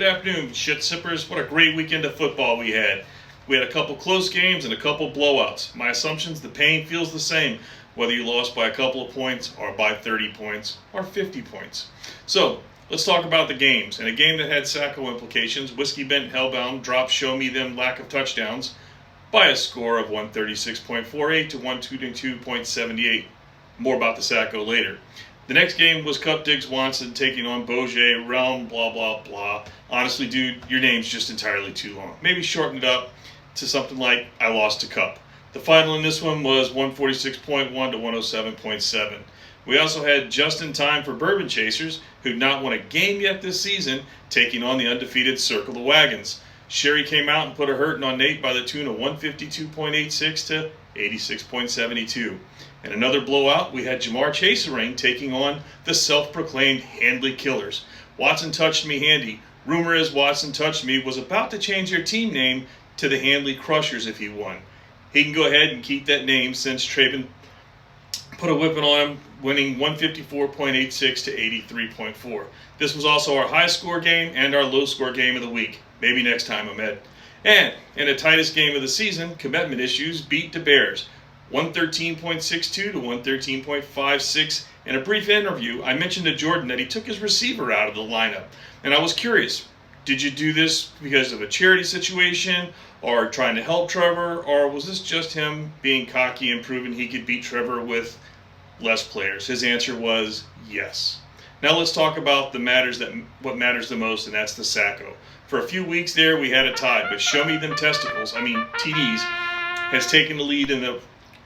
afternoon, shit sippers. What a great weekend of football we had. We had a couple close games and a couple blowouts. My assumptions, the pain feels the same, whether you lost by a couple of points or by 30 points or 50 points. So, let's talk about the games. In a game that had Sacco implications, Whiskey Bent Hellbound dropped Show Me Them lack of touchdowns by a score of 136.48 to 122.78. More about the Sacco later. The next game was Cup Diggs Watson taking on Boje Realm, blah, blah, blah. Honestly, dude, your name's just entirely too long. Maybe shorten it up to something like I lost to Cup. The final in this one was 146.1 to 107.7. We also had Just in Time for Bourbon Chasers, who'd not won a game yet this season, taking on the undefeated Circle the Wagons. Sherry came out and put a hurting on Nate by the tune of 152.86 to 86.72. In another blowout, we had Jamar Chasering taking on the self-proclaimed Handley Killers. Watson Touched Me Handy. Rumor is Watson Touched Me was about to change their team name to the Handley Crushers if he won. He can go ahead and keep that name since Traven put a whipping on him, winning 154.86 to 83.4. This was also our high score game and our low score game of the week. Maybe next time, Ahmed. And in the tightest game of the season, Commitment Issues beat the Bears 113.62 to 113.56. In a brief interview, I mentioned to Jordan that he took his receiver out of the lineup. And I was curious, did you do this because of a charity situation or trying to help Trevor, or was this just him being cocky and proving he could beat Trevor with less players? His answer was yes. Now let's talk about what matters the most, and that's the Sacco. For a few weeks there, we had a tie, but Show Me Them TDs, has taken the lead in the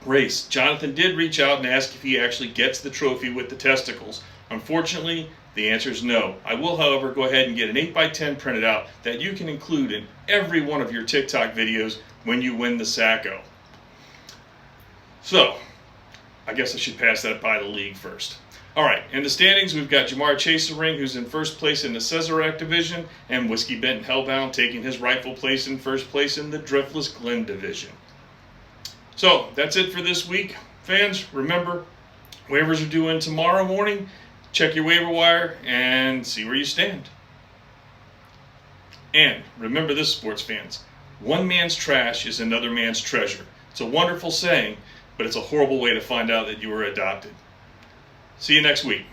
race. Jonathan did reach out and ask if he actually gets the trophy with the testicles. Unfortunately, the answer is no. I will, however, go ahead and get an 8x10 printed out that you can include in every one of your TikTok videos when you win the Sacco. So, I guess I should pass that by the league first. All right, in the standings, we've got Jamar Chasering, who's in first place in the Cesarac division, and Whiskey Bent Hellbound taking his rightful place in first place in the Driftless Glen division. So, that's it for this week. Fans, remember, waivers are due in tomorrow morning. Check your waiver wire and see where you stand. And remember this, sports fans, one man's trash is another man's treasure. It's a wonderful saying, but it's a horrible way to find out that you were adopted. See you next week.